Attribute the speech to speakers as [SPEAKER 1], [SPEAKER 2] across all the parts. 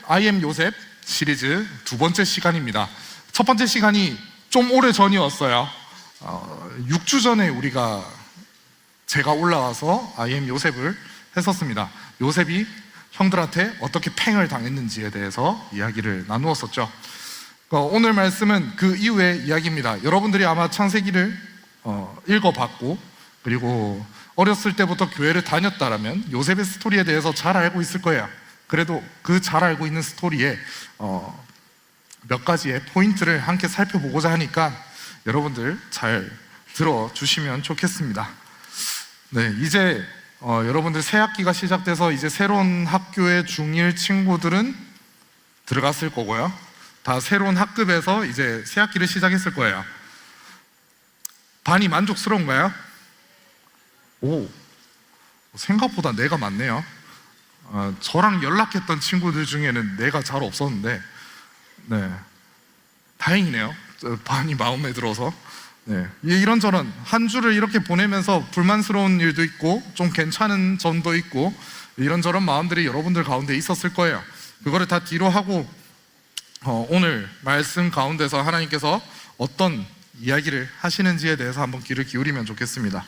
[SPEAKER 1] I am 요셉 시리즈 두 번째 시간입니다. 첫 번째 시간이 좀 오래 전이었어요. 6주 전에 제가 올라와서 I am 요셉을 했었습니다. 요셉이 형들한테 어떻게 팽을 당했는지에 대해서 이야기를 나누었었죠. 오늘 말씀은 그 이후의 이야기입니다. 여러분들이 아마 창세기를 읽어봤고, 그리고 어렸을 때부터 교회를 다녔다라면 요셉의 스토리에 대해서 잘 알고 있을 거예요. 그래도 그 잘 알고 있는 스토리에 몇 가지의 포인트를 함께 살펴보고자 하니까 여러분들 잘 들어주시면 좋겠습니다. 네, 이제 여러분들 새 학기가 시작돼서 이제 새로운 학교에 중1 친구들은 들어갔을 거고요. 다 새로운 학급에서 이제 새 학기를 시작했을 거예요. 반이 만족스러운가요? 오, 생각보다 내가 많네요. 저랑 연락했던 친구들 중에는 내가 잘 없었는데, 네, 다행이네요. 반이 마음에 들어서. 네, 이런저런 한 주를 이렇게 보내면서 불만스러운 일도 있고 좀 괜찮은 점도 있고 이런저런 마음들이 여러분들 가운데 있었을 거예요. 그거를 다 뒤로 하고 오늘 말씀 가운데서 하나님께서 어떤 이야기를 하시는지에 대해서 한번 귀를 기울이면 좋겠습니다.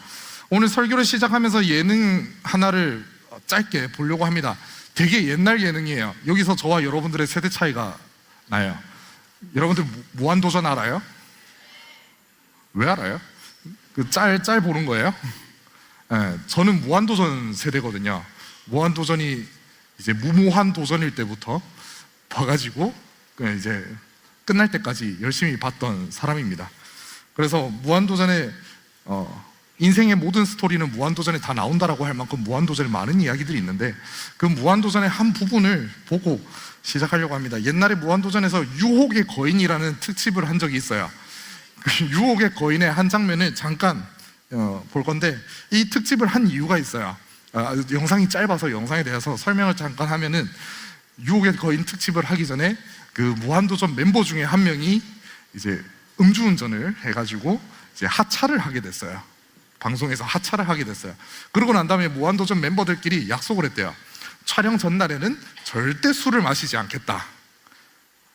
[SPEAKER 1] 오늘 설교를 시작하면서 예능 하나를 짧게 보려고 합니다. 되게 옛날 예능이에요. 여기서 저와 여러분들의 세대 차이가 나요. 여러분들 무한도전 알아요? 왜 알아요? 그 짤 보는 거예요? 네, 저는 무한도전 세대거든요. 무한도전이 이제 무모한 도전일 때부터 봐가지고 이제 끝날 때까지 열심히 봤던 사람입니다. 그래서 무한도전에 인생의 모든 스토리는 무한도전에 다 나온다라고 할 만큼 무한도전에 많은 이야기들이 있는데 그 무한도전의 한 부분을 보고 시작하려고 합니다. 옛날에 무한도전에서 유혹의 거인이라는 특집을 한 적이 있어요. 그 유혹의 거인의 한 장면을 잠깐 볼 건데, 이 특집을 한 이유가 있어요. 영상이 짧아서 영상에 대해서 설명을 잠깐 하면은, 유혹의 거인 특집을 하기 전에 그 무한도전 멤버 중에 한 명이 이제 음주운전을 해가지고 이제 하차를 하게 됐어요. 방송에서 하차를 하게 됐어요. 그러고 난 다음에 무한도전 멤버들끼리 약속을 했대요. 촬영 전날에는 절대 술을 마시지 않겠다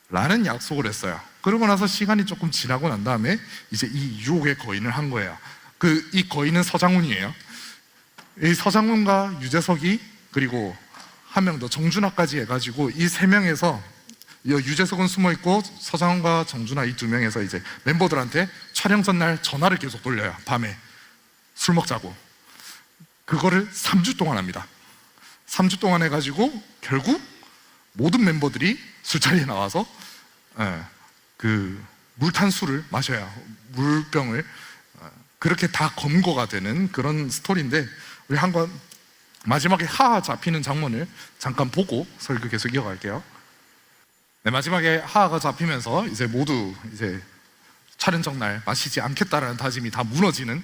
[SPEAKER 1] 라는 약속을 했어요. 그러고 나서 시간이 조금 지나고 난 다음에 이제 이 유혹의 거인을 한 거예요. 이 거인은 서장훈이에요. 이 서장훈과 유재석이, 그리고 한 명 더 정준하까지 해가지고 이 세 명에서, 유재석은 숨어있고 서장훈과 정준하 이 두 명에서 이제 멤버들한테 촬영 전날 전화를 계속 돌려요. 밤에 술 먹자고. 그거를 3주 동안 합니다. 3주 동안 해가지고 결국 모든 멤버들이 술자리에 나와서 그 물탄 술을 마셔야, 물병을, 그렇게 다 검거가 되는 그런 스토리인데, 우리 한번 마지막에 하하 잡히는 장면을 잠깐 보고 설교 계속 이어갈게요. 네, 마지막에 하하가 잡히면서 이제 모두 이제 촬영 전날 마시지 않겠다라는 다짐이 다 무너지는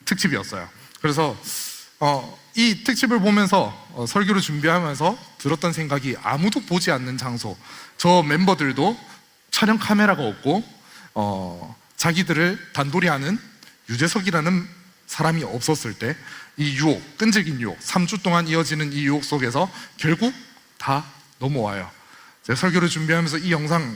[SPEAKER 1] 특집이었어요. 그래서 이 특집을 보면서 설교를 준비하면서 들었던 생각이, 아무도 보지 않는 장소, 저 멤버들도 촬영 카메라가 없고 자기들을 단돌이 하는 유재석이라는 사람이 없었을 때, 이 유혹, 끈질긴 유혹, 3주 동안 이어지는 이 유혹 속에서 결국 다 넘어와요. 제가 설교를 준비하면서 이 영상,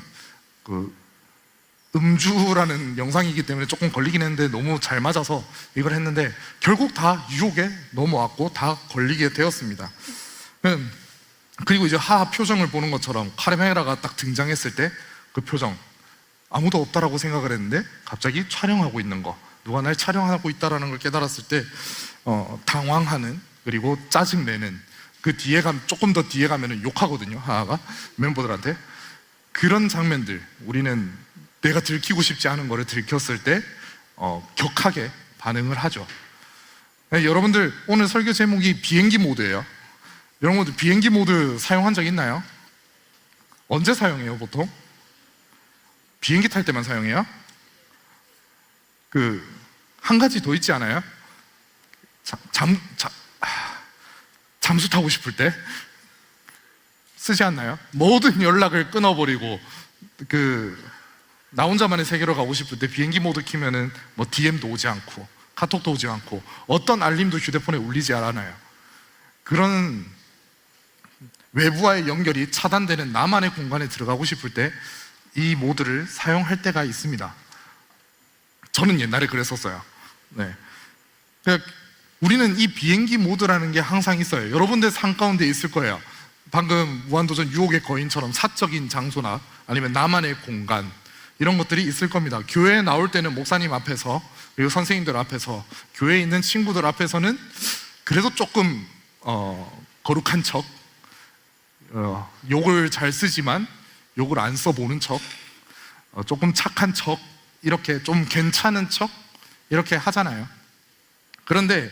[SPEAKER 1] 음주라는 영상이기 때문에 조금 걸리긴 했는데 너무 잘 맞아서 이걸 했는데 결국 다 유혹에 넘어왔고 다 걸리게 되었습니다. 그리고 이제 하하 표정을 보는 것처럼 카메라가 딱 등장했을 때 그 표정, 아무도 없다라고 생각을 했는데 갑자기 촬영하고 있는 거, 누가 날 촬영하고 있다라는 걸 깨달았을 때 당황하는, 그리고 짜증내는, 그 뒤에 조금 더 뒤에 가면은 욕하거든요. 하하가 멤버들한테. 그런 장면들, 우리는 내가 들키고 싶지 않은 거를 들켰을 때 격하게 반응을 하죠. 네, 여러분들 오늘 설교 제목이 비행기 모드예요. 여러분들 비행기 모드 사용한 적 있나요? 언제 사용해요 보통? 비행기 탈 때만 사용해요? 한 가지 더 있지 않아요? 잠수 타고 싶을 때 쓰지 않나요? 모든 연락을 끊어버리고 나 혼자만의 세계로 가고 싶을 때 비행기 모드 키면은 뭐 DM도 오지 않고 카톡도 오지 않고 어떤 알림도 휴대폰에 울리지 않아요. 그런 외부와의 연결이 차단되는 나만의 공간에 들어가고 싶을 때 이 모드를 사용할 때가 있습니다. 저는 옛날에 그랬었어요. 네. 그러니까 우리는 이 비행기 모드라는 게 항상 있어요. 여러분들 삶 가운데 있을 거예요. 방금 무한도전 유혹의 거인처럼 사적인 장소나 아니면 나만의 공간, 이런 것들이 있을 겁니다. 교회에 나올 때는 목사님 앞에서, 그리고 선생님들 앞에서, 교회에 있는 친구들 앞에서는 그래도 조금 거룩한 척, 욕을 잘 쓰지만 욕을 안 써보는 척, 조금 착한 척, 이렇게 좀 괜찮은 척 이렇게 하잖아요. 그런데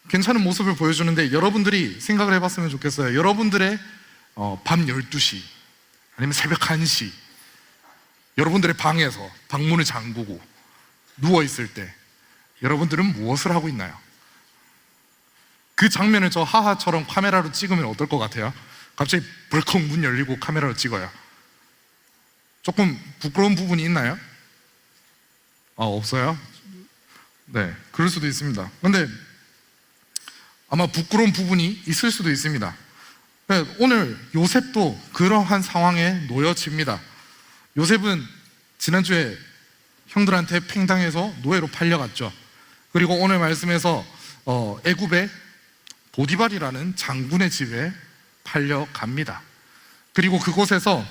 [SPEAKER 1] 괜찮은 모습을 보여주는데 여러분들이 생각을 해봤으면 좋겠어요. 여러분들의 밤 12시 아니면 새벽 1시 여러분들의 방에서 방문을 잠그고 누워있을 때 여러분들은 무엇을 하고 있나요? 그 장면을 저 하하처럼 카메라로 찍으면 어떨 것 같아요? 갑자기 벌컥 문 열리고 카메라로 찍어요. 조금 부끄러운 부분이 있나요? 없어요? 네, 그럴 수도 있습니다. 근데 아마 부끄러운 부분이 있을 수도 있습니다. 오늘 요셉도 그러한 상황에 놓여집니다. 요셉은 지난주에 형들한테 팽당해서 노예로 팔려갔죠. 그리고 오늘 말씀에서 애굽의 보디발이라는 장군의 집에 팔려갑니다. 그리고 그곳에서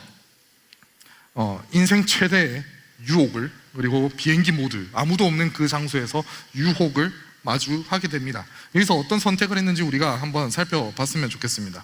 [SPEAKER 1] 인생 최대의 유혹을, 그리고 비행기 모드, 아무도 없는 그 장소에서 유혹을 마주하게 됩니다. 여기서 어떤 선택을 했는지 우리가 한번 살펴봤으면 좋겠습니다.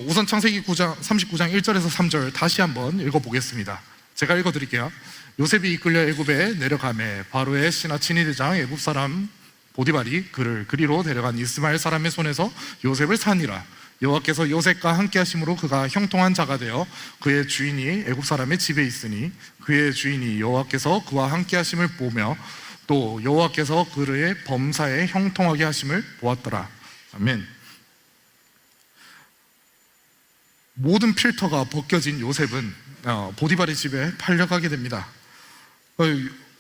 [SPEAKER 1] 우선 창세기 39장 1절에서 3절 다시 한번 읽어보겠습니다. 제가 읽어드릴게요. 요셉이 이끌려 애굽에 내려가매 바로의 신하 친위대장 애굽 사람 보디발이 그를 그리로 데려간 이스마엘 사람의 손에서 요셉을 산이라. 여호와께서 요셉과 함께 하심으로 그가 형통한 자가 되어 그의 주인이 애굽 사람의 집에 있으니 그의 주인이 여호와께서 그와 함께 하심을 보며 또 여호와께서 그의 범사에 형통하게 하심을 보았더라. 아멘. 모든 필터가 벗겨진 요셉은 보디발의 집에 팔려가게 됩니다.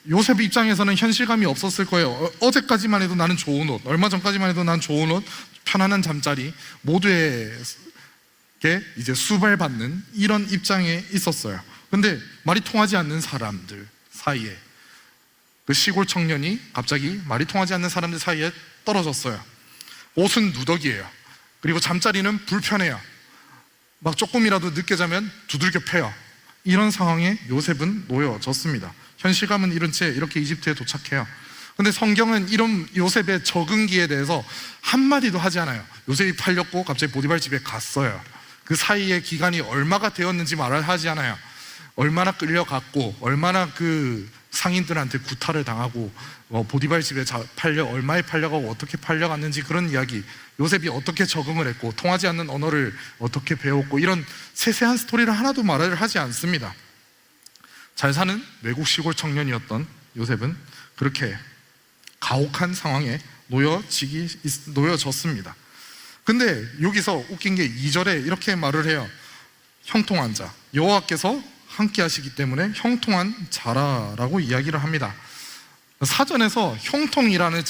[SPEAKER 1] 요셉 입장에서는 현실감이 없었을 거예요. 어제까지만 해도 나는 좋은 옷, 얼마 전까지만 해도 난 좋은 옷, 편안한 잠자리, 모두에게 이제 수발받는 이런 입장에 있었어요. 근데 말이 통하지 않는 사람들 사이에, 그 시골 청년이 갑자기 말이 통하지 않는 사람들 사이에 떨어졌어요. 옷은 누더기예요. 그리고 잠자리는 불편해요. 막 조금이라도 늦게 자면 두들겨 패요. 이런 상황에 요셉은 놓여졌습니다. 현실감은 잃은 채 이렇게 이집트에 도착해요. 근데 성경은 이런 요셉의 적응기에 대해서 한마디도 하지 않아요. 요셉이 팔렸고 갑자기 보디발 집에 갔어요. 그 사이의 기간이 얼마가 되었는지 말을 하지 않아요. 얼마나 끌려갔고, 얼마나 그 상인들한테 구타를 당하고, 보디발 집에 팔려, 얼마에 팔려가고 어떻게 팔려갔는지 그런 이야기, 요셉이 어떻게 적응을 했고 통하지 않는 언어를 어떻게 배웠고, 이런 세세한 스토리를 하나도 말을 하지 않습니다. 잘 사는 외국 시골 청년이었던 요셉은 그렇게 가혹한 상황에 놓여졌습니다. 근데 여기서 웃긴 게 2절에 이렇게 말을 해요. 형통한 자, 여호와께서 함께 하시기 때문에 형통한 자라라고 이야기를 합니다. 사전에서 형통이라는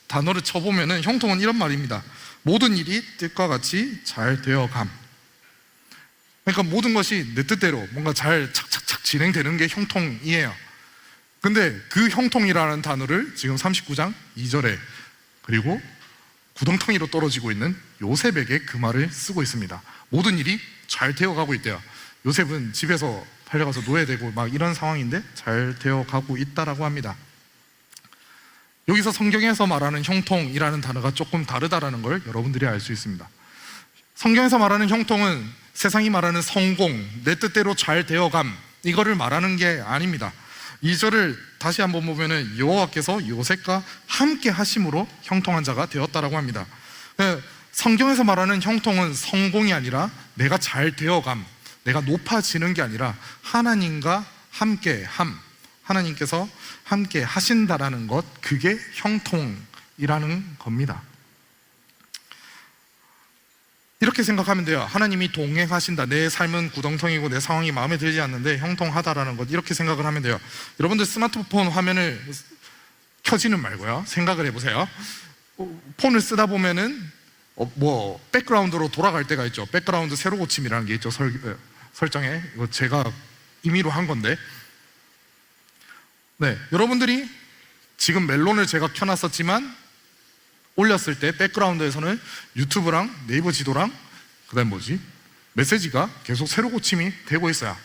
[SPEAKER 1] 단어를 쳐보면은 형통은 이런 말입니다. 모든 일이 뜻과 같이 잘 되어감. 그러니까 모든 것이 내 뜻대로 뭔가 잘 착착착 진행되는 게 형통이에요. 근데 그 형통이라는 단어를 지금 39장 2절에 그리고 구덩텅이로 떨어지고 있는 요셉에게 그 말을 쓰고 있습니다. 모든 일이 잘 되어가고 있대요. 요셉은 집에서 팔려가서 노예되고 막 이런 상황인데 잘 되어가고 있다라고 합니다. 여기서 성경에서 말하는 형통이라는 단어가 조금 다르다라는 걸 여러분들이 알 수 있습니다. 성경에서 말하는 형통은 세상이 말하는 성공, 내 뜻대로 잘 되어감, 이거를 말하는 게 아닙니다. 2절을 다시 한번 보면은 여호와께서 요셉과 함께 하심으로 형통한 자가 되었다라고 합니다. 성경에서 말하는 형통은 성공이 아니라 내가 잘 되어감, 내가 높아지는 게 아니라 하나님과 함께함, 하나님께서 함께 하신다라는 것, 그게 형통이라는 겁니다. 이렇게 생각하면 돼요. 하나님이 동행하신다. 내 삶은 구덩텅이고 내 상황이 마음에 들지 않는데 형통하다라는 것, 이렇게 생각을 하면 돼요. 여러분들 스마트폰 화면을 켜지는 말고요, 생각을 해보세요. 폰을 쓰다 보면은 백그라운드로 돌아갈 때가 있죠. 백그라운드 세로 고침이라는 게 있죠. 설정에. 이거 제가 임의로 한 건데, 네, 여러분들이 지금 멜론을 제가 켜놨었지만 올렸을 때 백그라운드에서는 유튜브랑 네이버 지도랑 그다음 메시지가 계속 세로 고침이 되고 있어요.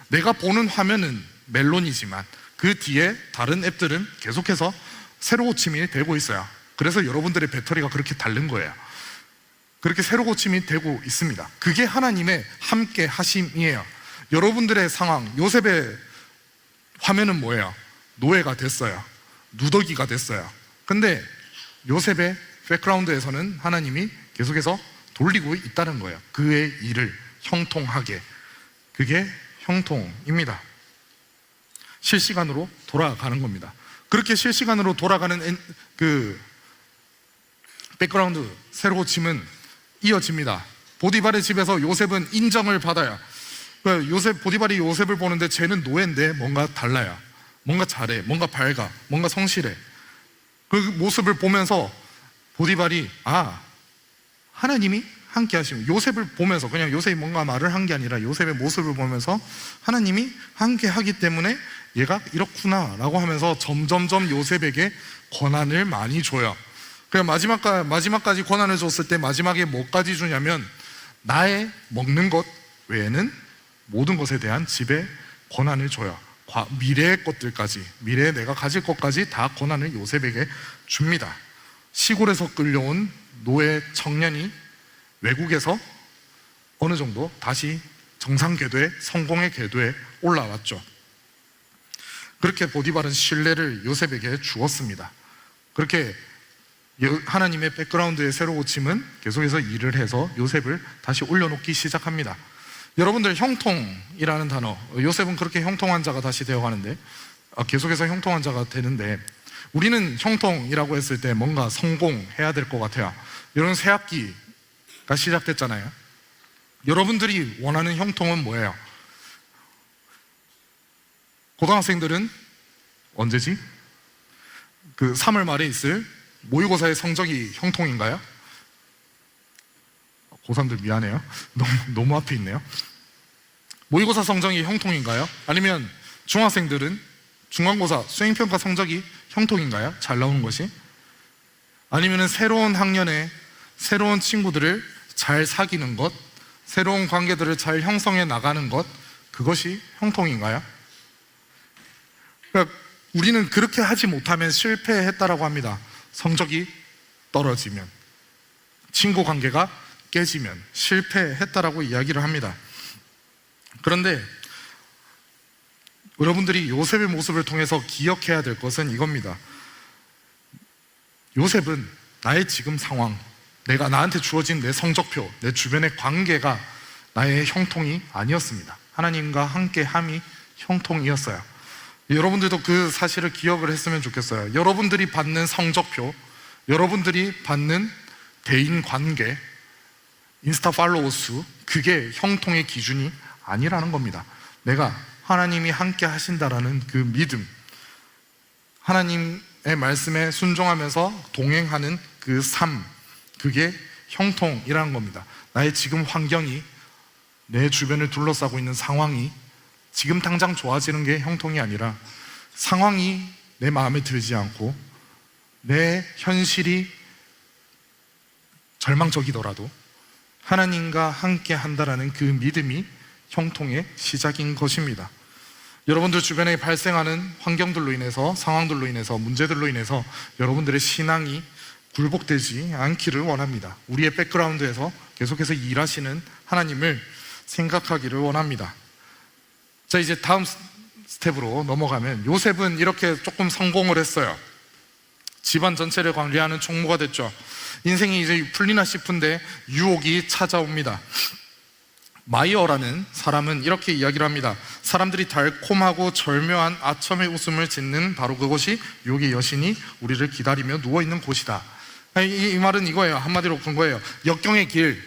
[SPEAKER 1] 내가 보는 화면은 멜론이지만 그 뒤에 다른 앱들은 계속해서 세로 고침이 되고 있어요. 그래서 여러분들의 배터리가 그렇게 닳는 거예요. 그렇게 세로 고침이 되고 있습니다. 그게 하나님의 함께 하심이에요. 여러분들의 상황, 요셉의 화면은 뭐예요? 노예가 됐어요. 누더기가 됐어요. 근데 요셉의 백그라운드에서는 하나님이 계속해서 돌리고 있다는 거예요. 그의 일을 형통하게. 그게 형통입니다. 실시간으로 돌아가는 겁니다. 그렇게 실시간으로 돌아가는 그 백그라운드 세로 고침은 이어집니다. 보디발의 집에서 요셉은 인정을 받아요. 보디발이 요셉을 보는데 쟤는 노예인데 뭔가 달라요. 뭔가 잘해, 뭔가 밝아, 뭔가 성실해. 그 모습을 보면서 보디발이 하나님이 함께 하시면, 요셉을 보면서, 그냥 요셉이 뭔가 말을 한 게 아니라 요셉의 모습을 보면서 하나님이 함께 하기 때문에 얘가 이렇구나 라고 하면서 점점점 요셉에게 권한을 많이 줘요. 그냥 마지막까지 권한을 줬을 때 마지막에 뭐까지 주냐면 나의 먹는 것 외에는 모든 것에 대한 지배 권한을 줘요. 미래의 것들까지, 미래에 내가 가질 것까지 다 권한을 요셉에게 줍니다. 시골에서 끌려온 노예 청년이 외국에서 어느 정도 다시 정상 궤도에, 성공의 궤도에 올라왔죠. 그렇게 보디발은 신뢰를 요셉에게 주었습니다. 그렇게 하나님의 백그라운드의 세로 고침은 계속해서 일을 해서 요셉을 다시 올려놓기 시작합니다. 여러분들, 형통이라는 단어, 요셉은 그렇게 형통한 자가 다시 되어가는데, 계속해서 형통한 자가 되는데, 우리는 형통이라고 했을 때 뭔가 성공해야 될 것 같아요. 여러분, 새 학기가 시작됐잖아요. 여러분들이 원하는 형통은 뭐예요? 고등학생들은 언제지? 그 3월 말에 있을 모의고사의 성적이 형통인가요? 고3들 미안해요. 너무 앞에 있네요. 모의고사 성적이 형통인가요? 아니면 중학생들은 중간고사 수행평가 성적이 형통인가요? 잘 나오는 것이? 아니면 새로운 학년에 새로운 친구들을 잘 사귀는 것, 새로운 관계들을 잘 형성해 나가는 것, 그것이 형통인가요? 그러니까 우리는 그렇게 하지 못하면 실패했다라고 합니다. 성적이 떨어지면, 친구 관계가 깨지면 실패했다라고 이야기를 합니다. 그런데 여러분들이 요셉의 모습을 통해서 기억해야 될 것은 이겁니다. 요셉은 나의 지금 상황, 나한테 주어진 내 성적표, 내 주변의 관계가 나의 형통이 아니었습니다. 하나님과 함께함이 형통이었어요. 여러분들도 그 사실을 기억을 했으면 좋겠어요. 여러분들이 받는 성적표, 여러분들이 받는 대인 관계, 인스타 팔로워 수, 그게 형통의 기준이 아니라는 겁니다. 내가 하나님이 함께 하신다라는 그 믿음, 하나님의 말씀에 순종하면서 동행하는 그 삶, 그게 형통이라는 겁니다. 나의 지금 환경이, 내 주변을 둘러싸고 있는 상황이 지금 당장 좋아지는 게 형통이 아니라, 상황이 내 마음에 들지 않고 내 현실이 절망적이더라도 하나님과 함께 한다라는 그 믿음이 형통의 시작인 것입니다. 여러분들 주변에 발생하는 환경들로 인해서, 상황들로 인해서, 문제들로 인해서 여러분들의 신앙이 굴복되지 않기를 원합니다. 우리의 백그라운드에서 계속해서 일하시는 하나님을 생각하기를 원합니다. 자, 이제 다음 스텝으로 넘어가면, 요셉은 이렇게 조금 성공을 했어요. 집안 전체를 관리하는 총무가 됐죠. 인생이 이제 풀리나 싶은데 유혹이 찾아옵니다. 마이어라는 사람은 이렇게 이야기를 합니다. 사람들이 달콤하고 절묘한 아첨의 웃음을 짓는 바로 그곳이 유혹의 여신이 우리를 기다리며 누워있는 곳이다. 이 말은 이거예요. 한마디로 건 거예요. 역경의 길,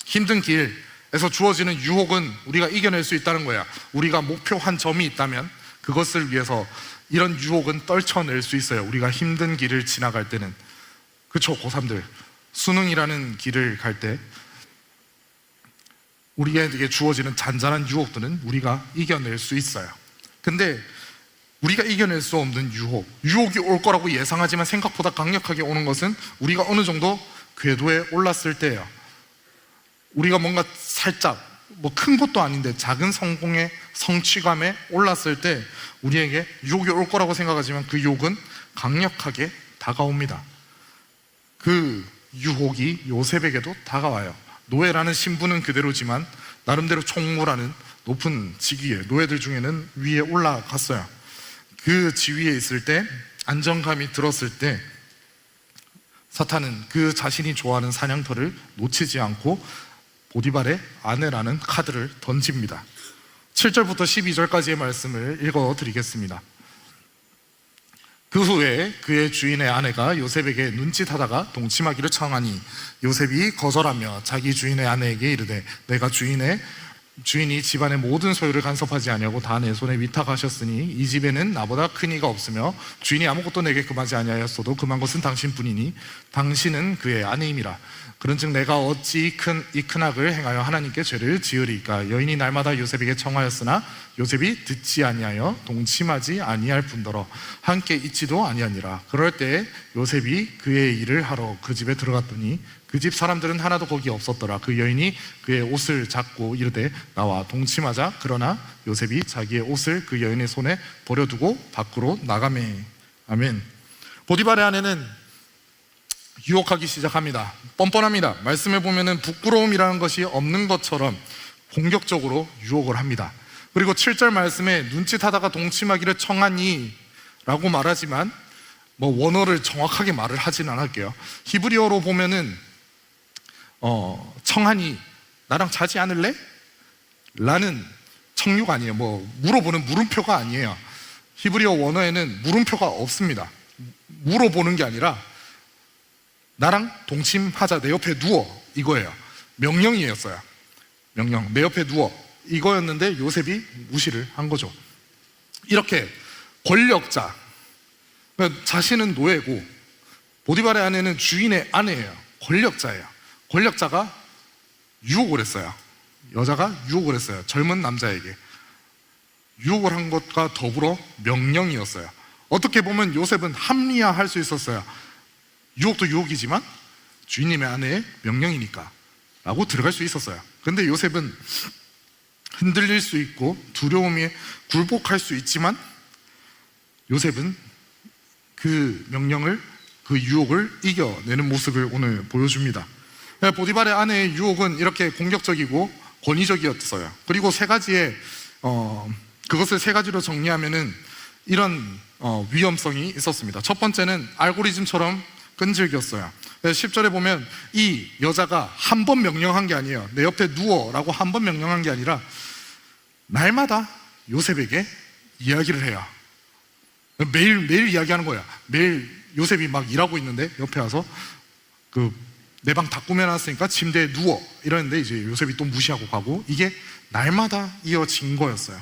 [SPEAKER 1] 힘든 길에서 주어지는 유혹은 우리가 이겨낼 수 있다는 거야. 우리가 목표한 점이 있다면 그것을 위해서 이런 유혹은 떨쳐낼 수 있어요. 우리가 힘든 길을 지나갈 때는. 그쵸, 고3들. 수능이라는 길을 갈 때 우리에게 주어지는 잔잔한 유혹들은 우리가 이겨낼 수 있어요. 근데 우리가 이겨낼 수 없는 유혹이 올 거라고 예상하지만 생각보다 강력하게 오는 것은 우리가 어느 정도 궤도에 올랐을 때예요. 우리가 뭔가 살짝 뭐 큰 것도 아닌데 작은 성공의 성취감에 올랐을 때 우리에게 유혹이 올 거라고 생각하지만 그 유혹은 강력하게 다가옵니다. 그 유혹이 요셉에게도 다가와요. 노예라는 신분은 그대로지만 나름대로 총무라는 높은 직위에, 노예들 중에는 위에 올라갔어요. 그 지위에 있을 때, 안정감이 들었을 때 사탄은 그 자신이 좋아하는 사냥터를 놓치지 않고 보디발의 아내라는 카드를 던집니다. 7절부터 12절까지의 말씀을 읽어드리겠습니다. 그 후에 그의 주인의 아내가 요셉에게 눈짓하다가 동침하기를 청하니 요셉이 거절하며 자기 주인의 아내에게 이르되 내가 주인이 집안의 모든 소유를 간섭하지 아니하고 다 내 손에 위탁하셨으니 이 집에는 나보다 큰 이가 없으며 주인이 아무것도 내게 금하지 아니하였어도 금한 것은 당신뿐이니 당신은 그의 아내임이라. 그런즉 내가 어찌 이 큰 악을 행하여 하나님께 죄를 지으리까. 여인이 날마다 요셉에게 청하였으나 요셉이 듣지 아니하여 동침하지 아니할 뿐더러 함께 있지도 아니하니라. 그럴 때 요셉이 그의 일을 하러 그 집에 들어갔더니 그 집 사람들은 하나도 거기 없었더라. 그 여인이 그의 옷을 잡고 이르되 나와 동침하자. 그러나 요셉이 자기의 옷을 그 여인의 손에 버려두고 밖으로 나가매. 아멘. 보디발의 아내는 유혹하기 시작합니다. 뻔뻔합니다. 말씀에 보면은 부끄러움이라는 것이 없는 것처럼 공격적으로 유혹을 합니다. 그리고 7절 말씀에 눈짓하다가 동침하기를 청하니 라고 말하지만 뭐 원어를 정확하게 말을 하진 않을게요. 히브리어로 보면은 청하니 나랑 자지 않을래? 라는 청유가 아니에요. 뭐 물어보는 물음표가 아니에요. 히브리어 원어에는 물음표가 없습니다. 물어보는 게 아니라 나랑 동침하자, 내 옆에 누워, 이거예요. 명령이었어요. 명령, 내 옆에 누워, 이거였는데 요셉이 무시를 한 거죠. 이렇게 권력자, 자신은 노예고 보디발의 아내는 주인의 아내예요. 권력자예요. 권력자가 유혹을 했어요. 여자가 유혹을 했어요. 젊은 남자에게 유혹을 한 것과 더불어 명령이었어요. 어떻게 보면 요셉은 합리화할 수 있었어요. 유혹도 유혹이지만 주인님의 아내의 명령이니까 라고 들어갈 수 있었어요. 근데 요셉은 흔들릴 수 있고 두려움에 굴복할 수 있지만 요셉은 그 명령을, 그 유혹을 이겨내는 모습을 오늘 보여줍니다. 보디발의 아내의 유혹은 이렇게 공격적이고 권위적이었어요. 그리고 그것을 세 가지로 정리하면은 이런 위험성이 있었습니다. 첫 번째는 알고리즘처럼 끈질겼어요. 10절에 보면 이 여자가 한 번 명령한 게 아니에요. 내 옆에 누워라고 한 번 명령한 게 아니라 날마다 요셉에게 이야기를 해요. 매일 이야기하는 거야. 매일 요셉이 막 일하고 있는데 옆에 와서 내 방 다 꾸며놨으니까 침대에 누워 이러는데 이제 요셉이 또 무시하고 가고, 이게 날마다 이어진 거였어요.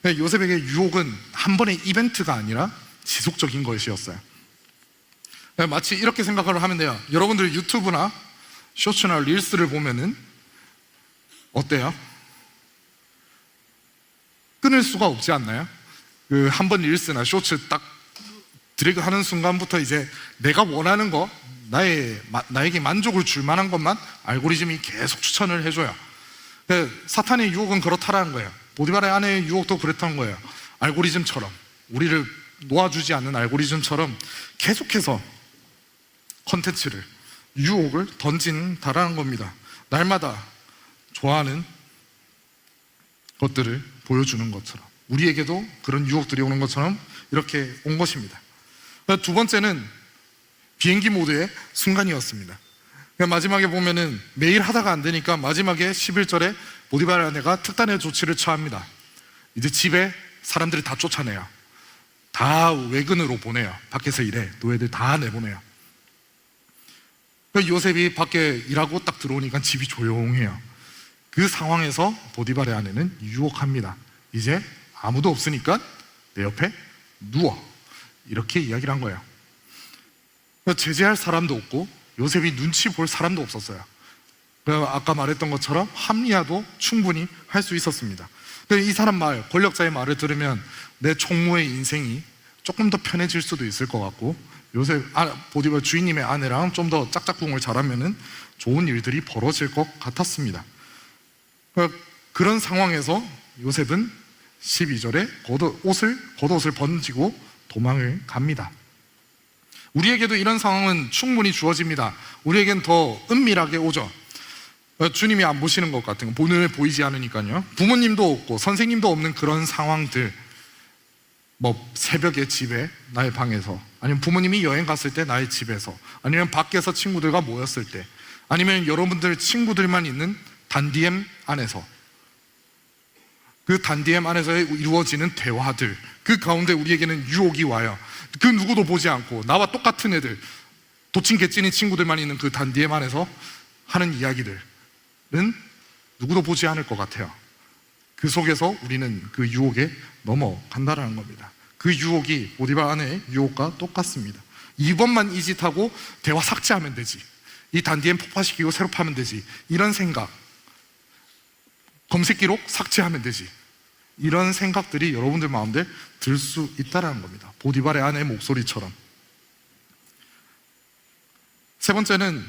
[SPEAKER 1] 요셉에게 유혹은 한 번의 이벤트가 아니라 지속적인 것이었어요. 마치 이렇게 생각을 하면 돼요. 여러분들 유튜브나 쇼츠나 릴스를 보면은 어때요? 끊을 수가 없지 않나요? 한 번 릴스나 쇼츠 딱 드래그 하는 순간부터 이제 내가 원하는 거, 나에게 만족을 줄 만한 것만 알고리즘이 계속 추천을 해줘요. 사탄의 유혹은 그렇다라는 거예요. 보디발의 아내의 유혹도 그랬던 거예요. 알고리즘처럼, 우리를 놓아주지 않는 알고리즘처럼 계속해서 컨텐츠를, 유혹을 던진다라는 겁니다. 날마다 좋아하는 것들을 보여주는 것처럼, 우리에게도 그런 유혹들이 오는 것처럼 이렇게 온 것입니다. 두 번째는 비행기 모드의 순간이었습니다. 마지막에 보면은 매일 하다가 안 되니까 마지막에 11절에 보디발의 아내가 특단의 조치를 취합니다. 이제 집에 사람들이 다 쫓아내요. 다 외근으로 보내요. 밖에서 일해. 노예들 다 내보내요. 요셉이 밖에 일하고 딱 들어오니까 집이 조용해요. 그 상황에서 보디발의 아내는 유혹합니다. 이제 아무도 없으니까 내 옆에 누워, 이렇게 이야기를 한 거예요. 제재할 사람도 없고 요셉이 눈치 볼 사람도 없었어요. 아까 말했던 것처럼 합리화도 충분히 할 수 있었습니다. 이 사람 말, 권력자의 말을 들으면 내 총무의 인생이 조금 더 편해질 수도 있을 것 같고, 보디발 주인님의 아내랑 좀 더 짝짝꿍을 잘하면은 좋은 일들이 벌어질 것 같았습니다. 그런 상황에서 요셉은 12절에 겉옷을 번지고 도망을 갑니다. 우리에게도 이런 상황은 충분히 주어집니다. 우리에겐 더 은밀하게 오죠. 주님이 안 보시는 것 같은 거, 눈에 보이지 않으니까요. 부모님도 없고 선생님도 없는 그런 상황들, 새벽에 집에 나의 방에서, 아니면 부모님이 여행 갔을 때 나의 집에서, 아니면 밖에서 친구들과 모였을 때, 아니면 여러분들 친구들만 있는 단디엠 안에서, 그 단디엠 안에서 이루어지는 대화들, 그 가운데 우리에게는 유혹이 와요. 그 누구도 보지 않고 나와 똑같은 애들, 도친 개찐인 친구들만 있는 그 단디엠 안에서 하는 이야기들은 누구도 보지 않을 것 같아요. 그 속에서 우리는 그 유혹에 넘어간다라는 겁니다. 그 유혹이 보디발 아내의 유혹과 똑같습니다. 이번만 이 짓하고 대화 삭제하면 되지, 이 단디엠 폭파시키고 새로 파면 되지, 이런 생각, 검색 기록 삭제하면 되지, 이런 생각들이 여러분들 마음에 들 수 있다는 겁니다. 보디발의 아내의 목소리처럼. 세 번째는,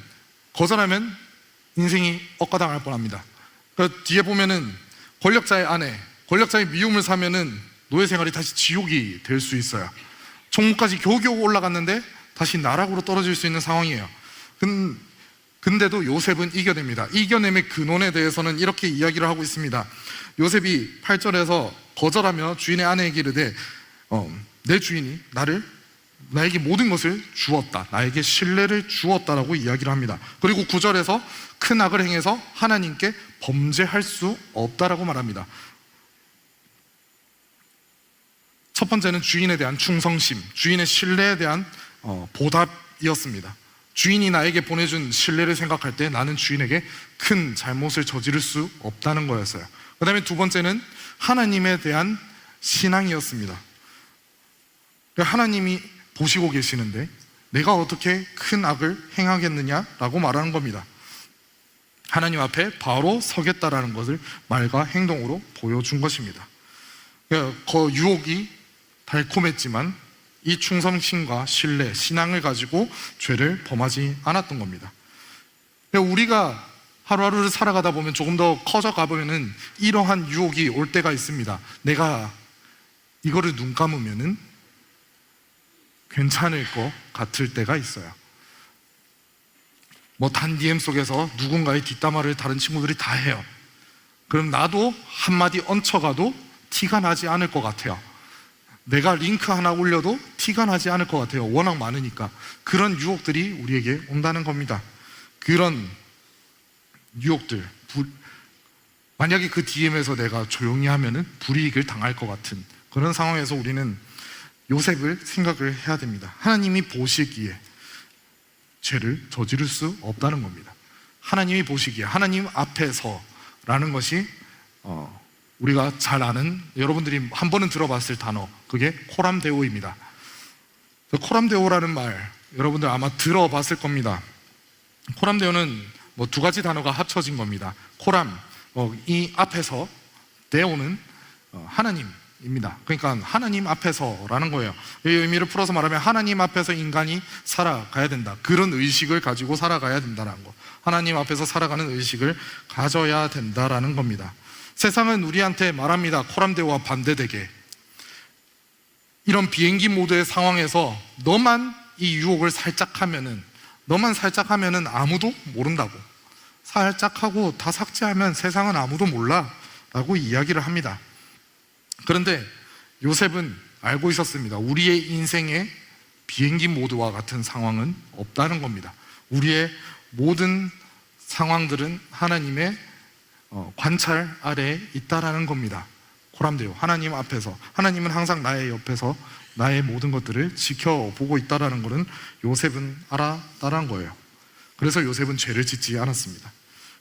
[SPEAKER 1] 거절하면 인생이 억가당할 뻔합니다. 뒤에 보면은 권력자의 아내, 권력자의 미움을 사면은 노예 생활이 다시 지옥이 될 수 있어요. 총무까지 겨우겨우 올라갔는데 다시 나락으로 떨어질 수 있는 상황이에요. 근데도 요셉은 이겨냅니다. 이겨냄의 근원에 대해서는 이렇게 이야기를 하고 있습니다. 요셉이 8절에서 거절하며 주인의 아내에게 이르되 내 주인이 나에게 모든 것을 주었다, 나에게 신뢰를 주었다라고 이야기를 합니다. 그리고 9절에서 큰 악을 행해서 하나님께 범죄할 수 없다라고 말합니다. 첫 번째는 주인에 대한 충성심, 주인의 신뢰에 대한 보답이었습니다. 주인이 나에게 보내준 신뢰를 생각할 때 나는 주인에게 큰 잘못을 저지를 수 없다는 거였어요. 그 다음에 두 번째는 하나님에 대한 신앙이었습니다. 하나님이 보시고 계시는데 내가 어떻게 큰 악을 행하겠느냐라고 말하는 겁니다. 하나님 앞에 바로 서겠다라는 것을 말과 행동으로 보여준 것입니다. 유혹이 달콤했지만 이 충성심과 신뢰, 신앙을 가지고 죄를 범하지 않았던 겁니다. 우리가 하루하루를 살아가다 보면 조금 더 커져가 보면은 이러한 유혹이 올 때가 있습니다. 내가 이거를 눈 감으면은 괜찮을 것 같을 때가 있어요. 단디엠 속에서 누군가의 뒷담화를 다른 친구들이 다 해요. 그럼 나도 한마디 얹혀가도 티가 나지 않을 것 같아요. 내가 링크 하나 올려도 티가 나지 않을 것 같아요. 워낙 많으니까. 그런 유혹들이 우리에게 온다는 겁니다. 그런 유혹들, 만약에 그 DM에서 내가 조용히 하면은 불이익을 당할 것 같은 그런 상황에서 우리는 요셉을 생각을 해야 됩니다. 하나님이 보시기에 죄를 저지를 수 없다는 겁니다. 하나님이 보시기에, 하나님 앞에서라는 것이 우리가 잘 아는, 여러분들이 한 번은 들어봤을 단어, 그게 코람데오입니다. 코람데오라는 말 여러분들 아마 들어봤을 겁니다. 코람데오는 두 가지 단어가 합쳐진 겁니다. 코람, 이 앞에서, 데오는 하나님입니다. 그러니까 하나님 앞에서라는 거예요. 이 의미를 풀어서 말하면 하나님 앞에서 인간이 살아가야 된다, 그런 의식을 가지고 살아가야 된다는 거, 하나님 앞에서 살아가는 의식을 가져야 된다라는 겁니다. 세상은 우리한테 말합니다. 코람데오와 반대되게, 이런 비행기 모드의 상황에서 너만 이 유혹을 살짝 하면은 아무도 모른다고, 살짝 하고 다 삭제하면 세상은 아무도 몰라 라고 이야기를 합니다. 그런데 요셉은 알고 있었습니다. 우리의 인생에 비행기 모드와 같은 상황은 없다는 겁니다. 우리의 모든 상황들은 하나님의 관찰 아래에 있다라는 겁니다. 코람데오, 하나님 앞에서, 하나님은 항상 나의 옆에서 나의 모든 것들을 지켜보고 있다라는 것은 요셉은 알았다는 거예요. 그래서 요셉은 죄를 짓지 않았습니다.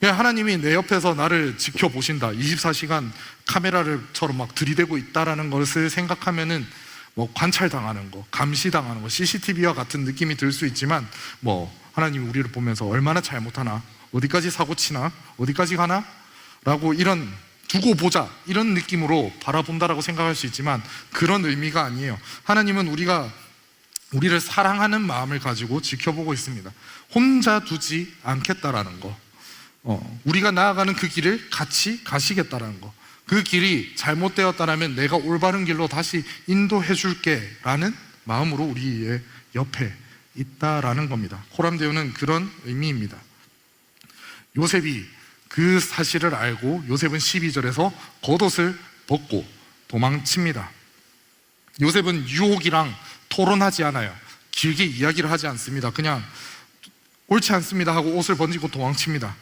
[SPEAKER 1] 하나님이 내 옆에서 나를 지켜보신다, 24시간 카메라처럼 막 들이대고 있다라는 것을 생각하면은 뭐 관찰당하는 거, 감시당하는 거, CCTV와 같은 느낌이 들 수 있지만 뭐 하나님이 우리를 보면서 얼마나 잘못하나, 어디까지 사고치나, 어디까지 가나? 라고 이런 두고 보자 이런 느낌으로 바라본다라고 생각할 수 있지만 그런 의미가 아니에요. 하나님은 우리를 사랑하는 마음을 가지고 지켜보고 있습니다. 혼자 두지 않겠다라는 거, 우리가 나아가는 그 길을 같이 가시겠다라는 거, 그 길이 잘못되었다라면 내가 올바른 길로 다시 인도해 줄게 라는 마음으로 우리의 옆에 있다라는 겁니다. 호람대오는 그런 의미입니다. 요셉이 그 사실을 알고 요셉은 12절에서 겉옷을 벗고 도망칩니다. 요셉은 유혹이랑 토론하지 않아요. 길게 이야기를 하지 않습니다. 그냥 옳지 않습니다 하고 옷을 번지고 도망칩니다.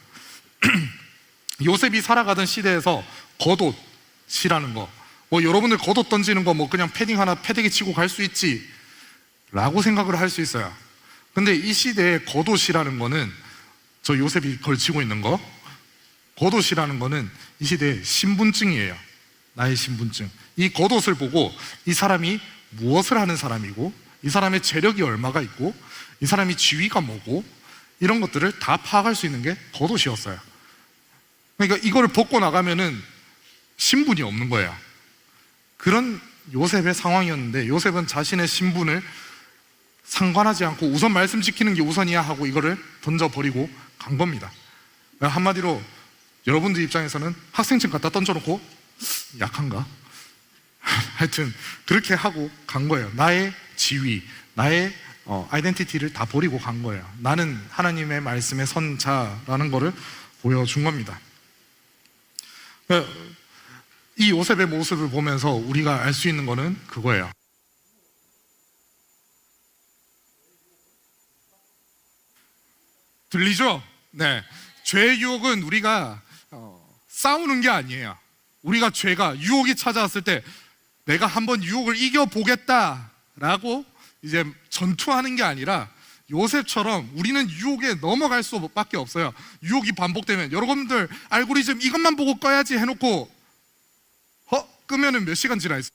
[SPEAKER 1] 요셉이 살아가던 시대에서 겉옷이라는 거, 뭐 여러분들 겉옷 던지는 거 뭐 그냥 패딩 하나 패대기 치고 갈 수 있지 라고 생각을 할 수 있어요. 근데 이 시대의 겉옷이라는 거는, 저 요셉이 걸치고 있는 거, 겉옷이라는 거는 이 시대의 신분증이에요. 나의 신분증. 이 겉옷을 보고 이 사람이 무엇을 하는 사람이고, 이 사람의 재력이 얼마가 있고, 이 사람이 지위가 뭐고, 이런 것들을 다 파악할 수 있는 게 겉옷이었어요. 그러니까 이거를 벗고 나가면은 신분이 없는 거예요. 그런 요셉의 상황이었는데, 요셉은 자신의 신분을 상관하지 않고 우선 말씀 지키는 게 우선이야 하고 이거를 던져버리고 간 겁니다. 한마디로 여러분들 입장에서는 학생증 갖다 던져놓고 약한가? 하여튼 그렇게 하고 간 거예요. 나의 지위, 나의 아이덴티티를 다 버리고 간 거예요. 나는 하나님의 말씀에 선 자라는 거를 보여준 겁니다. 이 요셉의 모습을 보면서 우리가 알 수 있는 거는 그거예요. 들리죠? 네. 죄의 유혹은 우리가 싸우는 게 아니에요. 우리가 죄가 유혹이 찾아왔을 때 내가 한번 유혹을 이겨보겠다라고 이제 전투하는 게 아니라 요셉처럼 우리는 유혹에 넘어갈 수밖에 없어요. 유혹이 반복되면, 여러분들 알고리즘 이것만 보고 꺼야지 해놓고 끄면은 몇 시간 지나 있어요.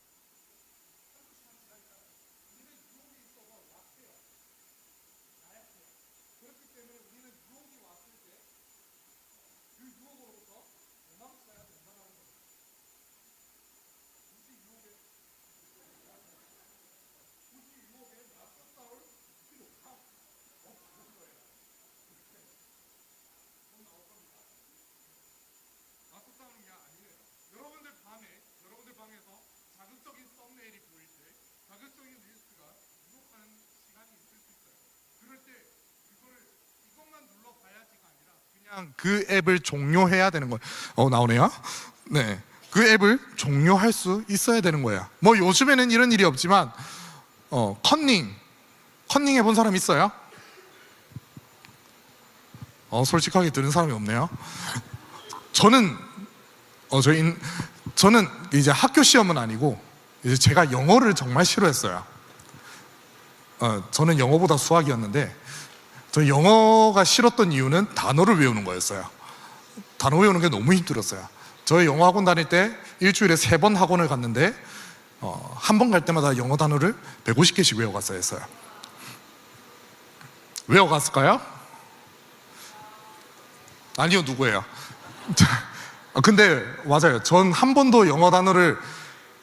[SPEAKER 1] 그 앱을 종료해야 되는 거예요. 나오네요. 네, 그 앱을 종료할 수 있어야 되는 거예요. 뭐 요즘에는 이런 일이 없지만 컨닝 해본 사람 있어요? 솔직하게 들은 사람이 없네요. 저는 이제 학교 시험은 아니고 이제 제가 영어를 정말 싫어했어요. 저는 영어보다 수학이었는데, 저 영어가 싫었던 이유는 단어를 외우는 거였어요. 단어 외우는 게 너무 힘들었어요. 저 영어 학원 다닐 때 일주일에 3번 학원을 갔는데 한 번 갈 때마다 영어 단어를 150개씩 외워갔어야 했어요. 외워갔을까요? 아니요, 누구예요? 근데 맞아요. 전 한 번도 영어 단어를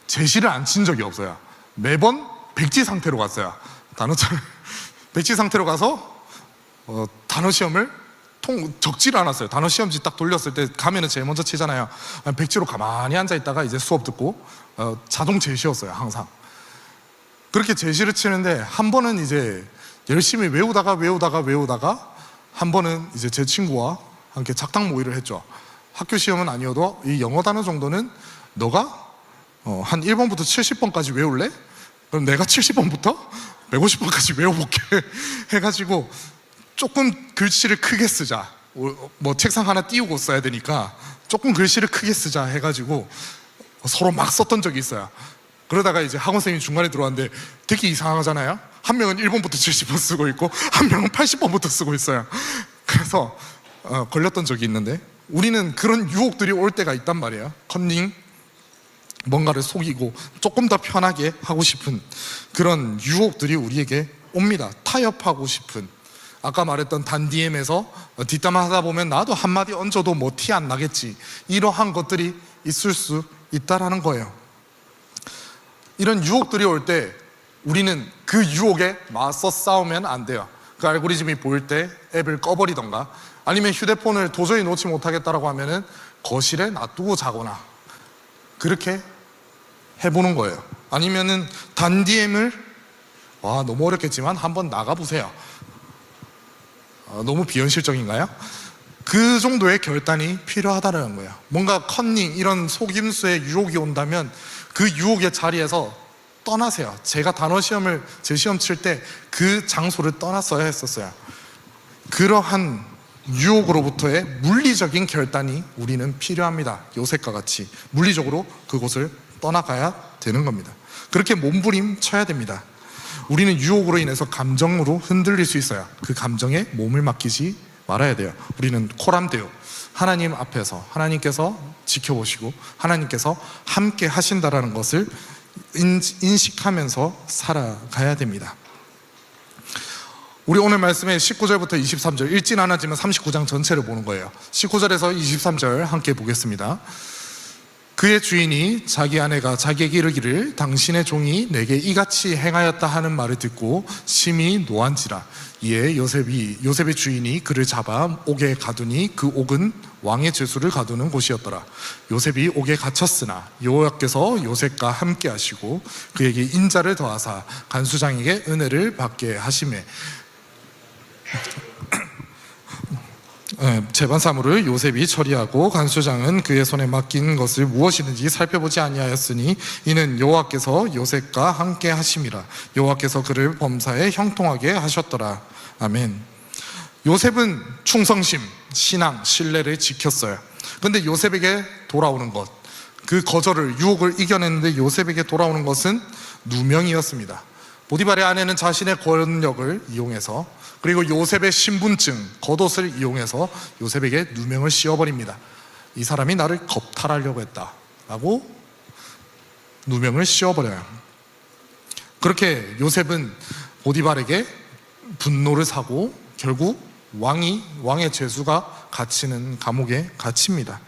[SPEAKER 1] 제시를 안 친 적이 없어요. 매번 백지 상태로 갔어요. 단어처럼 백지 상태로 가서 단어 시험을 적지를 않았어요. 단어 시험지 딱 돌렸을 때 가면은 제일 먼저 치잖아요. 백지로 가만히 앉아 있다가 이제 수업 듣고 자동 제시였어요. 항상 그렇게 제시를 치는데, 한 번은 이제 열심히 외우다가 한 번은 이제 제 친구와 함께 작당 모의를 했죠. 학교 시험은 아니어도 이 영어 단어 정도는 너가 한 1번부터 70번까지 외울래? 그럼 내가 70번부터 150번까지 외워볼게 해가지고 조금 글씨를 크게 쓰자. 뭐 책상 하나 띄우고 써야 되니까 조금 글씨를 크게 쓰자 해가지고 서로 막 썼던 적이 있어요. 그러다가 이제 학원 선생님이 중간에 들어왔는데 되게 이상하잖아요. 한 명은 1번부터 70번 쓰고 있고 한 명은 80번부터 쓰고 있어요. 그래서 걸렸던 적이 있는데, 우리는 그런 유혹들이 올 때가 있단 말이에요. 컨닝. 뭔가를 속이고 조금 더 편하게 하고 싶은 그런 유혹들이 우리에게 옵니다. 타협하고 싶은, 아까 말했던 단디엠에서 뒷담화 하다 보면 나도 한마디 얹어도 뭐 티 안 나겠지, 이러한 것들이 있을 수 있다라는 거예요. 이런 유혹들이 올 때 우리는 그 유혹에 맞서 싸우면 안 돼요. 그 알고리즘이 보일 때 앱을 꺼버리던가, 아니면 휴대폰을 도저히 놓지 못하겠다라고 하면은 거실에 놔두고 자거나 그렇게 해보는 거예요. 아니면은 단디엠을, 너무 어렵겠지만 한번 나가보세요. 너무 비현실적인가요? 그 정도의 결단이 필요하다는 거예요. 뭔가 컨닝, 이런 속임수의 유혹이 온다면 그 유혹의 자리에서 떠나세요. 제가 제 시험 칠 때 그 장소를 떠났어야 했었어요. 그러한 유혹으로부터의 물리적인 결단이 우리는 필요합니다. 요셉과 같이 물리적으로 그곳을 떠나가야 되는 겁니다. 그렇게 몸부림쳐야 됩니다. 우리는 유혹으로 인해서 감정으로 흔들릴 수 있어요. 그 감정에 몸을 맡기지 말아야 돼요. 우리는 코람데오, 하나님 앞에서 하나님께서 지켜보시고 하나님께서 함께 하신다라는 것을 인식하면서 살아가야 됩니다. 우리 오늘 말씀의 19절부터 23절, 읽진 않았지만 39장 전체를 보는 거예요. 19절에서 23절 함께 보겠습니다. 그의 주인이 자기 아내가 자기에게 이르기를 당신의 종이 내게 이같이 행하였다 하는 말을 듣고 심히 노한지라. 이에 요셉의 주인이 그를 잡아 옥에 가두니 그 옥은 왕의 죄수를 가두는 곳이었더라. 요셉이 옥에 갇혔으나 여호와께서 요셉과 함께 하시고 그에게 인자를 더하사 간수장에게 은혜를 받게 하시매 재반 사물을 요셉이 처리하고 간수장은 그의 손에 맡긴 것을 무엇이든지 살펴보지 아니하였으니 이는 여호와께서 요셉과 함께 하심이라. 여호와께서 그를 범사에 형통하게 하셨더라. 아멘. 요셉은 충성심, 신앙, 신뢰를 지켰어요. 그런데 요셉에게 돌아오는 것, 그 거절을, 유혹을 이겨냈는데 요셉에게 돌아오는 것은 누명이었습니다. 보디발의 아내는 자신의 권력을 이용해서, 그리고 요셉의 신분증, 겉옷을 이용해서 요셉에게 누명을 씌워버립니다. 이 사람이 나를 겁탈하려고 했다라고 누명을 씌워버려요. 그렇게 요셉은 보디발에게 분노를 사고 결국 왕의 죄수가 갇히는 감옥에 갇힙니다.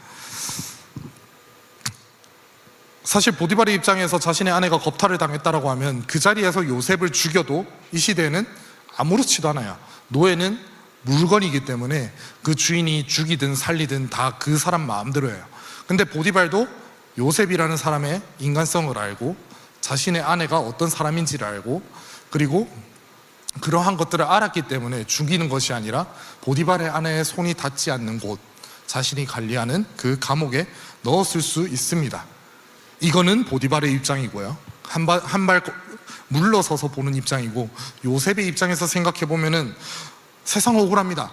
[SPEAKER 1] 사실 보디발의 입장에서 자신의 아내가 겁탈을 당했다라고 하면 그 자리에서 요셉을 죽여도 이 시대에는 아무렇지도 않아요. 노예는 물건이기 때문에 그 주인이 죽이든 살리든 다 그 사람 마음대로예요. 근데 보디발도 요셉이라는 사람의 인간성을 알고 자신의 아내가 어떤 사람인지를 알고 그리고 그러한 것들을 알았기 때문에 죽이는 것이 아니라 보디발의 아내의 손이 닿지 않는 곳, 자신이 관리하는 그 감옥에 넣었을 수 있습니다. 이거는 보디발의 입장이고요. 한 발 물러서서 보는 입장이고, 요셉의 입장에서 생각해 보면은 세상 억울합니다.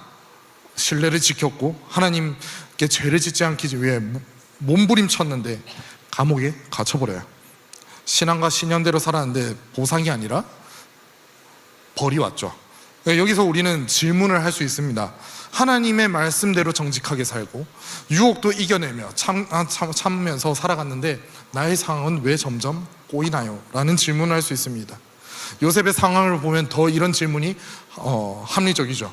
[SPEAKER 1] 신뢰를 지켰고 하나님께 죄를 짓지 않기 위해 몸부림쳤는데 감옥에 갇혀버려요. 신앙과 신념대로 살았는데 보상이 아니라 벌이 왔죠. 여기서 우리는 질문을 할 수 있습니다. 하나님의 말씀대로 정직하게 살고 유혹도 이겨내며 참으면서 살아갔는데 나의 상황은 왜 점점 꼬이나요? 라는 질문을 할 수 있습니다. 요셉의 상황을 보면 더 이런 질문이 합리적이죠.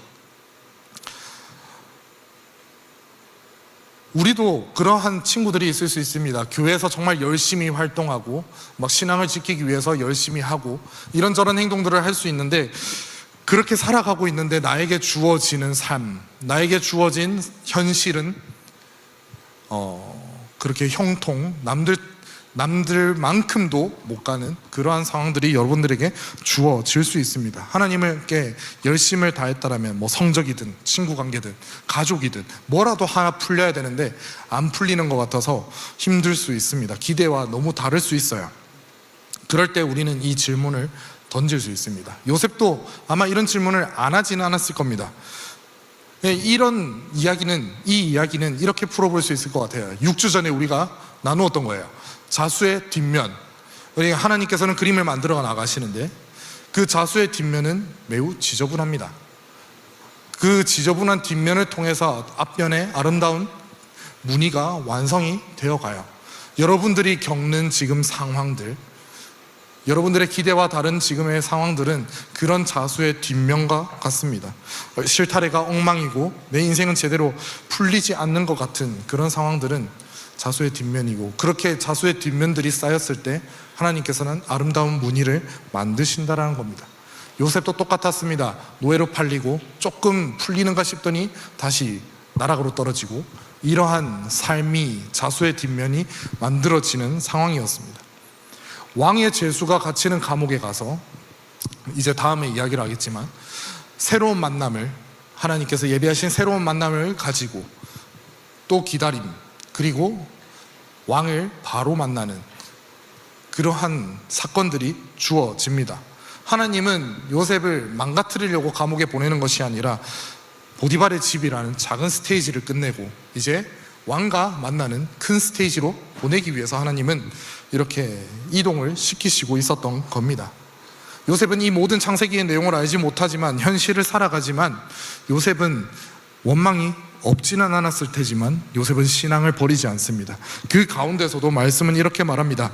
[SPEAKER 1] 우리도 그러한 친구들이 있을 수 있습니다. 교회에서 정말 열심히 활동하고 막 신앙을 지키기 위해서 열심히 하고 이런저런 행동들을 할 수 있는데, 그렇게 살아가고 있는데 나에게 주어지는 삶, 나에게 주어진 현실은 그렇게 형통, 남들만큼도 못 가는 그러한 상황들이 여러분들에게 주어질 수 있습니다. 하나님께 열심을 다했다라면 뭐 성적이든 친구관계든 가족이든 뭐라도 하나 풀려야 되는데 안 풀리는 것 같아서 힘들 수 있습니다. 기대와 너무 다를 수 있어요. 그럴 때 우리는 이 질문을 던질 수 있습니다. 요셉도 아마 이런 질문을 안 하지는 않았을 겁니다. 이 이야기는 이렇게 풀어볼 수 있을 것 같아요. 6주 전에 우리가 나누었던 거예요. 자수의 뒷면. 하나님께서는 그림을 만들어 나가시는데 그 자수의 뒷면은 매우 지저분합니다. 그 지저분한 뒷면을 통해서 앞면에 아름다운 무늬가 완성이 되어 가요. 여러분들이 겪는 지금 상황들, 여러분들의 기대와 다른 지금의 상황들은 그런 자수의 뒷면과 같습니다. 실타래가 엉망이고 내 인생은 제대로 풀리지 않는 것 같은 그런 상황들은 자수의 뒷면이고, 그렇게 자수의 뒷면들이 쌓였을 때 하나님께서는 아름다운 무늬를 만드신다라는 겁니다. 요셉도 똑같았습니다. 노예로 팔리고 조금 풀리는가 싶더니 다시 나락으로 떨어지고, 이러한 삶이 자수의 뒷면이 만들어지는 상황이었습니다. 왕의 죄수가 갇히는 감옥에 가서, 이제 다음에 이야기를 하겠지만, 새로운 만남을, 하나님께서 예비하신 새로운 만남을 가지고 또 기다림, 그리고 왕을 바로 만나는 그러한 사건들이 주어집니다. 하나님은 요셉을 망가뜨리려고 감옥에 보내는 것이 아니라 보디발의 집이라는 작은 스테이지를 끝내고 이제 왕과 만나는 큰 스테이지로 보내기 위해서 하나님은 이렇게 이동을 시키시고 있었던 겁니다. 요셉은 이 모든 창세기의 내용을 알지 못하지만, 현실을 살아가지만, 요셉은 원망이 없지는 않았을 테지만 요셉은 신앙을 버리지 않습니다. 그 가운데서도 말씀은 이렇게 말합니다.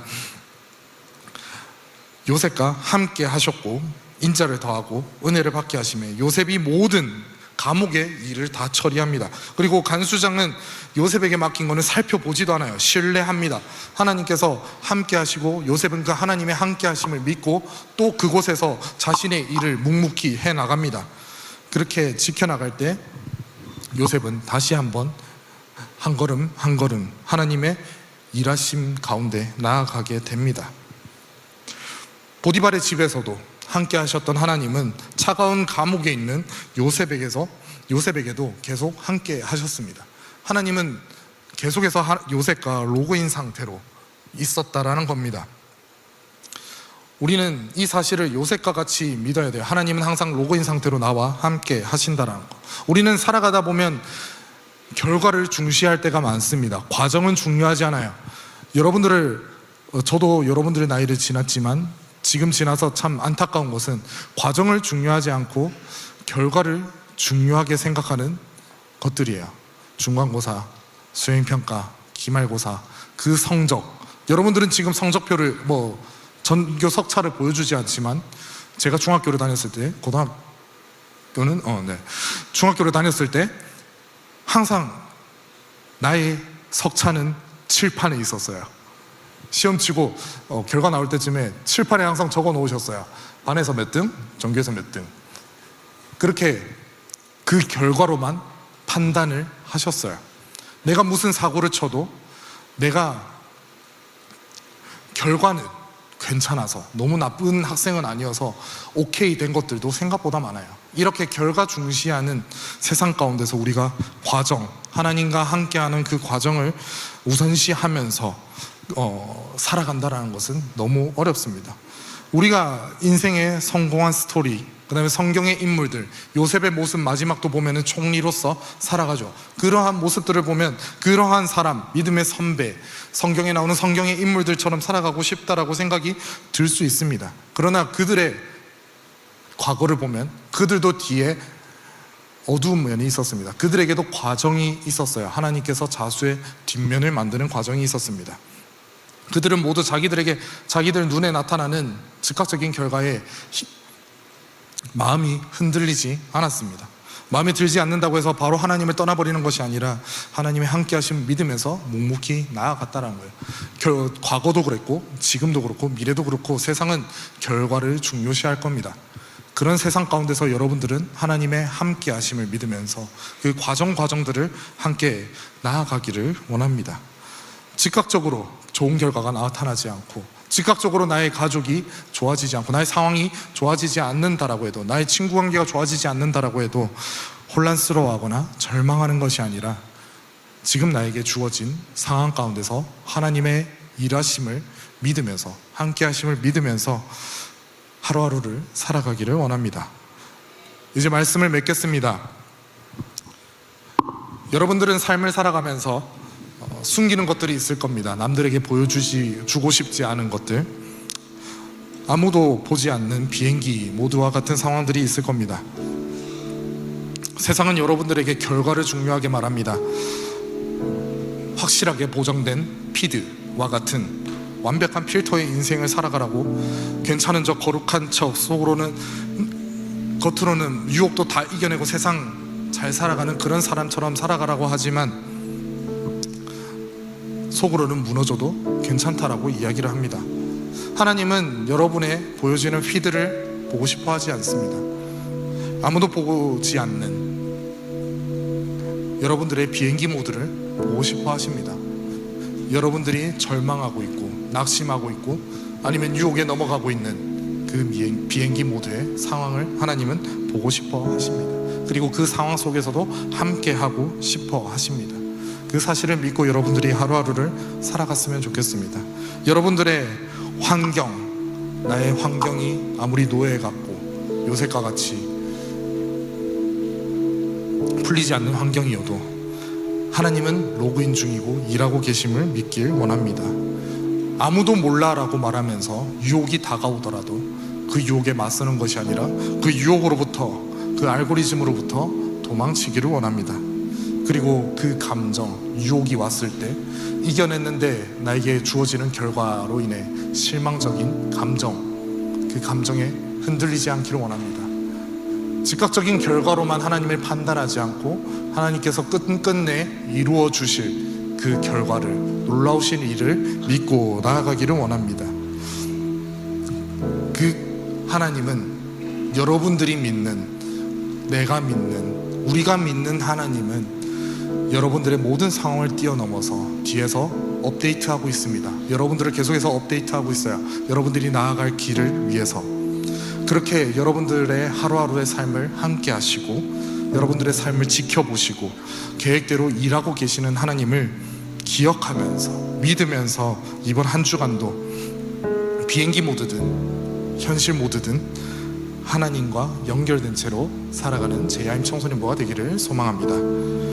[SPEAKER 1] 요셉과 함께 하셨고 인자를 더하고 은혜를 받게 하시매 요셉이 모든 감옥의 일을 다 처리합니다. 그리고 간수장은 요셉에게 맡긴 것은 살펴보지도 않아요. 신뢰합니다. 하나님께서 함께 하시고 요셉은 그 하나님의 함께 하심을 믿고 또 그곳에서 자신의 일을 묵묵히 해나갑니다. 그렇게 지켜나갈 때 요셉은 다시 한번 한 걸음 한 걸음 하나님의 일하심 가운데 나아가게 됩니다. 보디발의 집에서도 함께 하셨던 하나님은 차가운 감옥에 있는 요셉에게도 계속 함께 하셨습니다. 하나님은 계속해서 요셉과 로그인 상태로 있었다라는 겁니다. 우리는 이 사실을 요셉과 같이 믿어야 돼요. 하나님은 항상 로그인 상태로 나와 함께 하신다라는 거. 우리는 살아가다 보면 결과를 중시할 때가 많습니다. 과정은 중요하지 않아요. 저도 여러분들의 나이를 지났지만 지금 지나서 참 안타까운 것은 과정을 중요하지 않고 결과를 중요하게 생각하는 것들이에요. 중간고사, 수행평가, 기말고사, 그 성적. 여러분들은 지금 성적표를 전교 석차를 보여주지 않지만, 제가 중학교를 다녔을 때, 중학교를 다녔을 때 항상 나의 석차는 칠판에 있었어요. 시험 치고 결과 나올 때쯤에 칠판에 항상 적어 놓으셨어요. 반에서 몇 등, 전교에서 몇 등. 그렇게 그 결과로만 판단을 하셨어요. 내가 무슨 사고를 쳐도 내가 결과는 괜찮아서, 너무 나쁜 학생은 아니어서 오케이 된 것들도 생각보다 많아요. 이렇게 결과 중시하는 세상 가운데서 우리가 과정, 하나님과 함께하는 그 과정을 우선시하면서 살아간다는 것은 너무 어렵습니다. 우리가 인생의 성공한 스토리, 그 다음에 성경의 인물들, 요셉의 모습 마지막도 보면 총리로서 살아가죠. 그러한 모습들을 보면 그러한 사람, 믿음의 선배, 성경에 나오는 성경의 인물들처럼 살아가고 싶다라고 생각이 들 수 있습니다. 그러나 그들의 과거를 보면 그들도 뒤에 어두운 면이 있었습니다. 그들에게도 과정이 있었어요. 하나님께서 자수의 뒷면을 만드는 과정이 있었습니다. 그들은 모두 자기들 눈에 나타나는 즉각적인 결과에 마음이 흔들리지 않았습니다. 마음에 들지 않는다고 해서 바로 하나님을 떠나버리는 것이 아니라 하나님의 함께 하심을 믿으면서 묵묵히 나아갔다는 거예요. 과거도 그랬고 지금도 그렇고 미래도 그렇고 세상은 결과를 중요시할 겁니다. 그런 세상 가운데서 여러분들은 하나님의 함께 하심을 믿으면서 그 과정들을 함께 나아가기를 원합니다. 즉각적으로 좋은 결과가 나타나지 않고, 즉각적으로 나의 가족이 좋아지지 않고, 나의 상황이 좋아지지 않는다라고 해도, 나의 친구 관계가 좋아지지 않는다라고 해도 혼란스러워하거나 절망하는 것이 아니라 지금 나에게 주어진 상황 가운데서 하나님의 일하심을 믿으면서, 함께 하심을 믿으면서 하루하루를 살아가기를 원합니다. 이제 말씀을 맺겠습니다. 여러분들은 삶을 살아가면서 숨기는 것들이 있을 겁니다. 남들에게 보여주고 싶지 않은 것들, 아무도 보지 않는 비행기 모드와 같은 상황들이 있을 겁니다. 세상은 여러분들에게 결과를 중요하게 말합니다. 확실하게 보정된 피드, 유혹과 같은 완벽한 필터의 인생을 살아가라고, 괜찮은 척 거룩한 척 겉으로는 유혹도 다 이겨내고 세상 잘 살아가는 그런 사람처럼 살아가라고 하지만 속으로는 무너져도 괜찮다라고 이야기를 합니다. 하나님은 여러분의 보여지는 피드를 보고 싶어 하지 않습니다. 아무도 보지 않는 여러분들의 비행기 모드를 보고 싶어 하십니다. 여러분들이 절망하고 있고 낙심하고 있고 아니면 유혹에 넘어가고 있는 그 비행기 모드의 상황을 하나님은 보고 싶어 하십니다. 그리고 그 상황 속에서도 함께 하고 싶어 하십니다. 그 사실을 믿고 여러분들이 하루하루를 살아갔으면 좋겠습니다. 여러분들의 환경, 나의 환경이 아무리 노예 같고 요셉과 같이 풀리지 않는 환경이어도 하나님은 로그인 중이고 일하고 계심을 믿길 원합니다. 아무도 몰라라고 말하면서 유혹이 다가오더라도 그 유혹에 맞서는 것이 아니라 그 유혹으로부터, 그 알고리즘으로부터 도망치기를 원합니다. 그리고 그 감정, 유혹이 왔을 때 이겨냈는데 나에게 주어지는 결과로 인해 실망적인 감정, 그 감정에 흔들리지 않기를 원합니다. 즉각적인 결과로만 하나님을 판단하지 않고 하나님께서 끝내 이루어 주실 그 결과를, 놀라우신 일을 믿고 나아가기를 원합니다. 그 하나님은 여러분들이 믿는, 내가 믿는, 우리가 믿는 하나님은 여러분들의 모든 상황을 뛰어넘어서 뒤에서 업데이트하고 있습니다. 여러분들을 계속해서 업데이트하고 있어요. 여러분들이 나아갈 길을 위해서. 그렇게 여러분들의 하루하루의 삶을 함께 하시고 여러분들의 삶을 지켜보시고 계획대로 일하고 계시는 하나님을 기억하면서 믿으면서 이번 한 주간도 비행기 모드든 현실 모드든 하나님과 연결된 채로 살아가는 JIM 청소년부가 되기를 소망합니다.